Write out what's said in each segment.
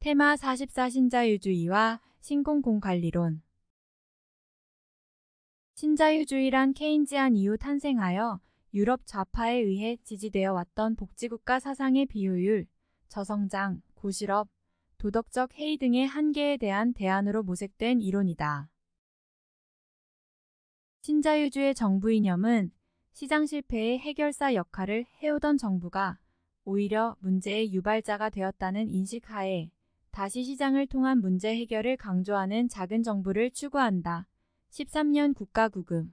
테마 44 신자유주의와 신공공관리론. 신자유주의란 케인지안 이후 탄생하여 유럽 좌파에 의해 지지되어 왔던 복지국가 사상의 비효율, 저성장, 고실업, 도덕적 해이 등의 한계에 대한 대안으로 모색된 이론이다. 신자유주의 정부 이념은 시장 실패의 해결사 역할을 해오던 정부가 오히려 문제의 유발자가 되었다는 인식하에 다시 시장을 통한 문제 해결을 강조하는 작은 정부를 추구한다. 13년 국가구금.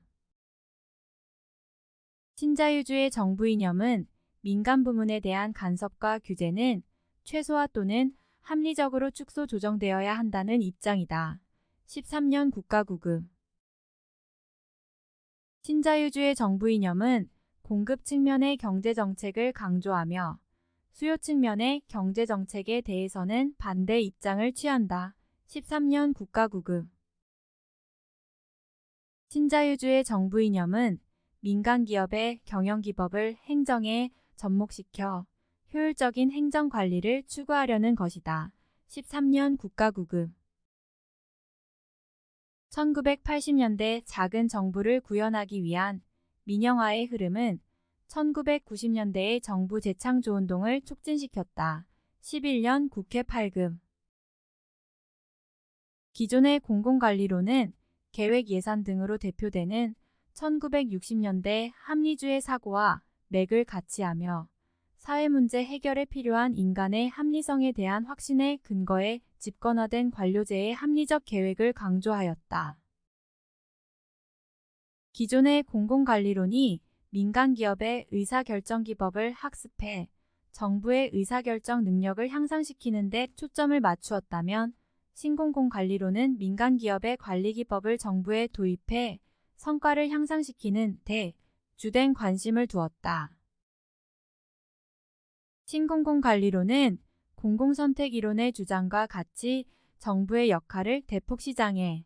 신자유주의 정부 이념은 민간 부문에 대한 간섭과 규제는 최소화 또는 합리적으로 축소 조정되어야 한다는 입장이다. 13년 국가구금. 신자유주의 정부 이념은 공급 측면의 경제정책을 강조하며 수요 측면의 경제정책에 대해서는 반대 입장을 취한다. 13년 국가구금. 신자유주의 정부 이념은 민간 기업의 경영기법을 행정에 접목시켜 효율적인 행정관리를 추구하려는 것이다. 13년 국가구금. 1980년대 작은 정부를 구현하기 위한 민영화의 흐름은 1990년대의 정부 재창조운동을 촉진시켰다. 11년 국회 팔금. 기존의 공공관리론은 계획 예산 등으로 대표되는 1960년대 합리주의 사고와 맥을 같이하며 사회문제 해결에 필요한 인간의 합리성에 대한 확신의 근거에 집권화된 관료제의 합리적 계획을 강조하였다. 기존의 공공관리론이 민간기업의 의사결정기법을 학습해 정부의 의사결정 능력을 향상시키는 데 초점을 맞추었다면 신공공관리론은 민간기업의 관리기법을 정부에 도입해 성과를 향상시키는 데 주된 관심을 두었다. 신공공관리론은 공공선택이론의 주장과 같이 정부의 역할을 대폭 시장에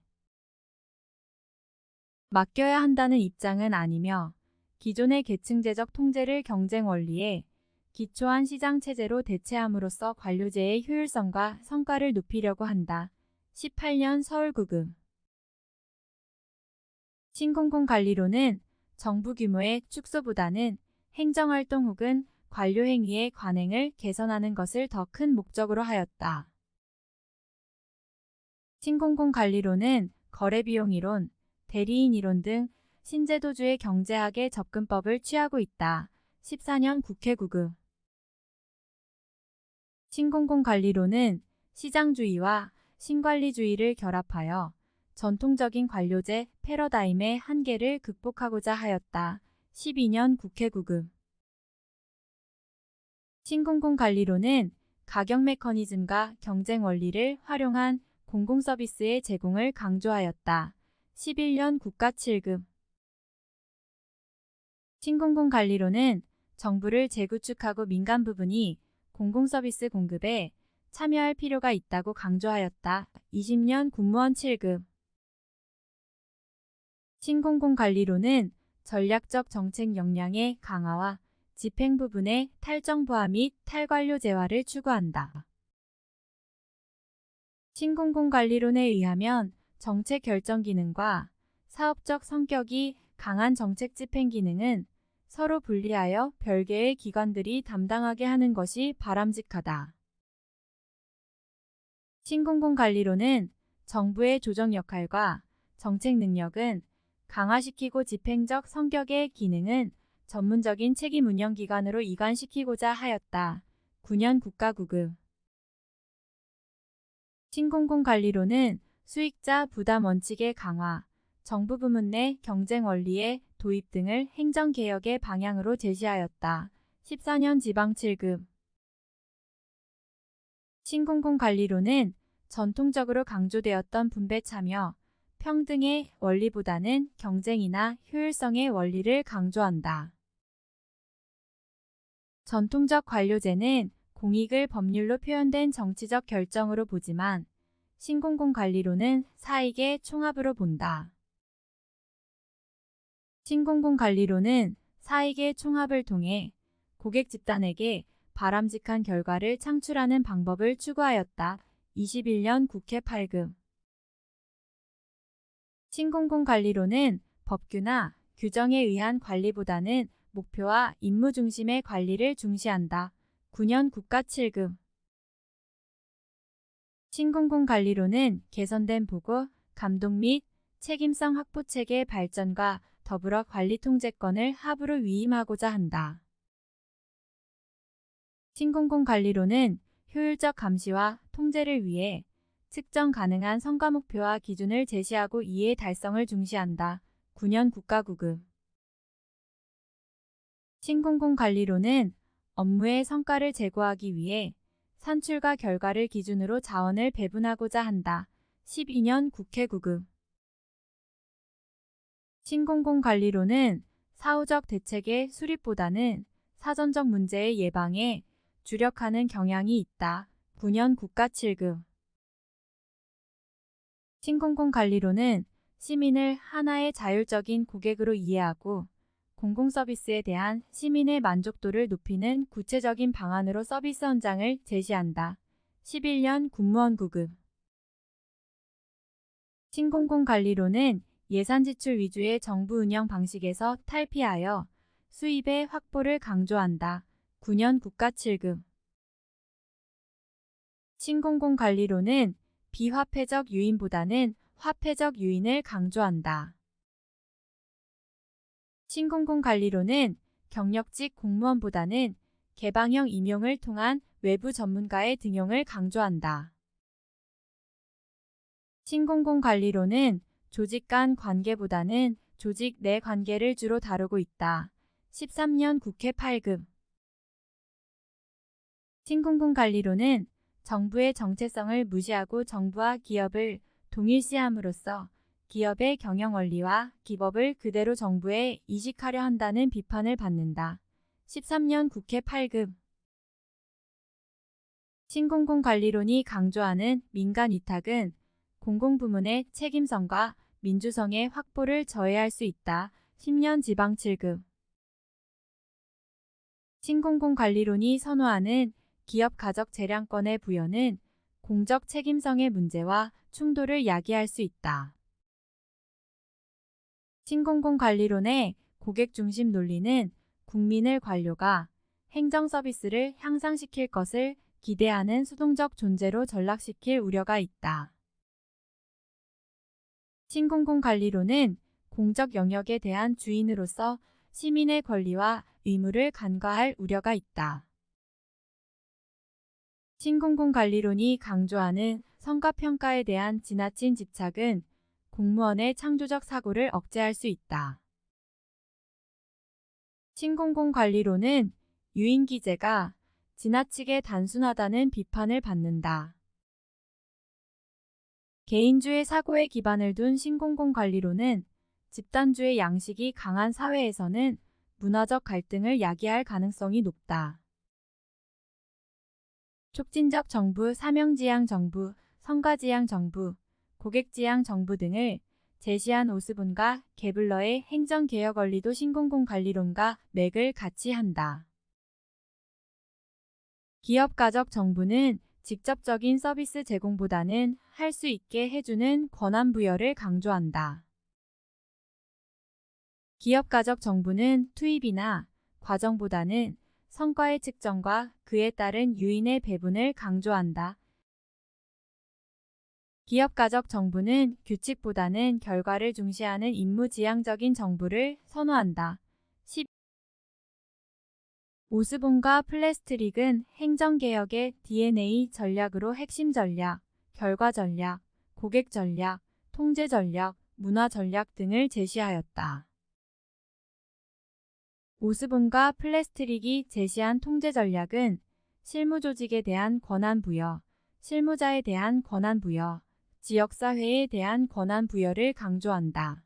맡겨야 한다는 입장은 아니며 기존의 계층제적 통제를 경쟁 원리에 기초한 시장체제로 대체함으로써 관료제의 효율성과 성과를 높이려고 한다. 18년 서울구금. 신공공관리론은 정부 규모의 축소보다는 행정활동 혹은 관료행위의 관행을 개선하는 것을 더 큰 목적으로 하였다. 신공공관리론은 거래비용이론, 대리인이론 등 신제도주의 경제학의 접근법을 취하고 있다. 14년 국회구금. 신공공관리론은 시장주의와 신관리주의를 결합하여 전통적인 관료제 패러다임의 한계를 극복하고자 하였다. 12년 국회구금. 신공공관리론은 가격 메커니즘과 경쟁 원리를 활용한 공공서비스의 제공을 강조하였다. 11년 국가칠금. 신공공관리론은 정부를 재구축하고 민간 부분이 공공서비스 공급에 참여할 필요가 있다고 강조하였다. 20년 국무원 7급. 신공공관리론은 전략적 정책 역량의 강화와 집행 부분의 탈정부화 및 탈관료제화를 추구한다. 신공공관리론에 의하면 정책 결정 기능과 사업적 성격이 강한 정책 집행 기능은 서로 분리하여 별개의 기관들이 담당하게 하는 것이 바람직하다. 신공공관리론은 정부의 조정 역할과 정책 능력은 강화시키고 집행적 성격의 기능은 전문적인 책임 운영 기관으로 이관시키고자 하였다. 9년 국가구금. 신공공관리론은 수익자 부담 원칙의 강화, 정부 부문 내 경쟁 원리의 도입 등을 행정개혁의 방향으로 제시하였다. 14년 지방 7급. 신공공관리론은 전통적으로 강조되었던 분배 참여, 평등의 원리보다는 경쟁이나 효율성의 원리를 강조한다. 전통적 관료제는 공익을 법률로 표현된 정치적 결정으로 보지만 신공공관리론은 사익의 총합으로 본다. 신공공관리론은 사익의 총합을 통해 고객 집단에게 바람직한 결과를 창출하는 방법을 추구하였다. 21년 국회 8급. 신공공관리로는 법규나 규정에 의한 관리보다는 목표와 임무 중심의 관리를 중시한다. 9년 국가 7급. 신공공관리로는 개선된 보고, 감독 및 책임성 확보체계 발전과 더불어 관리 통제권을 합으로 위임하고자 한다. 신공공관리로는 효율적 감시와 통제를 위해 측정 가능한 성과 목표와 기준을 제시하고 이의 달성을 중시한다. 9년 국가 9급. 신공공관리로는 업무의 성과를 제고하기 위해 산출과 결과를 기준으로 자원을 배분하고자 한다. 12년 국회 9급. 신공공관리로는 사후적 대책의 수립보다는 사전적 문제의 예방에 주력하는 경향이 있다. 9년 국가 7급. 신공공관리로는 시민을 하나의 자율적인 고객으로 이해하고 공공서비스에 대한 시민의 만족도를 높이는 구체적인 방안으로 서비스 현장을 제시한다. 11년 국무원 9급. 신공공관리로는 예산지출 위주의 정부 운영 방식에서 탈피하여 수입의 확보를 강조한다. 9년 국가 7급. 신공공관리로는 비화폐적 유인보다는 화폐적 유인을 강조한다. 신공공관리로는 경력직 공무원보다는 개방형 임용을 통한 외부 전문가의 등용을 강조한다. 신공공관리로는 조직 간 관계보다는 조직 내 관계를 주로 다루고 있다. 13년 국회 8급. 신공공관리로는 정부의 정체성을 무시하고 정부와 기업을 동일시함으로써 기업의 경영 원리와 기법을 그대로 정부에 이식하려 한다는 비판을 받는다. 13년 국회 8급. 신공공관리론이 강조하는 민간 위탁은 공공부문의 책임성과 민주성의 확보를 저해할 수 있다. 10년 지방 7급. 신공공관리론이 선호하는 기업 가적 재량권의 부여는 공적 책임성의 문제와 충돌을 야기할 수 있다. 신공공관리론의 고객 중심 논리는 국민을 관료가 행정 서비스를 향상시킬 것을 기대하는 수동적 존재로 전락시킬 우려가 있다. 신공공관리론은 공적 영역에 대한 주인으로서 시민의 권리와 의무를 간과할 우려가 있다. 신공공관리론이 강조하는 성과평가에 대한 지나친 집착은 공무원의 창조적 사고를 억제할 수 있다. 신공공관리론은 유인기제가 지나치게 단순하다는 비판을 받는다. 개인주의 사고에 기반을 둔 신공공관리론은 집단주의 양식이 강한 사회에서는 문화적 갈등을 야기할 가능성이 높다. 촉진적 정부, 사명지향 정부, 성과지향 정부, 고객지향 정부 등을 제시한 오스본과 게블러의 행정개혁 원리도 신공공관리론과 맥을 같이 한다. 기업가적 정부는 직접적인 서비스 제공보다는 할 수 있게 해주는 권한 부여를 강조한다. 기업가적 정부는 투입이나 과정보다는 성과의 측정과 그에 따른 유인의 배분을 강조한다. 기업가적 정부는 규칙보다는 결과를 중시하는 임무지향적인 정부를 선호한다. 오스본과 플래스트릭은 행정개혁의 DNA 전략으로 핵심 전략, 결과 전략, 고객 전략, 통제 전략, 문화 전략 등을 제시하였다. 오스본과 플래스트릭이 제시한 통제 전략은 실무조직에 대한 권한 부여, 실무자에 대한 권한 부여, 지역사회에 대한 권한 부여를 강조한다.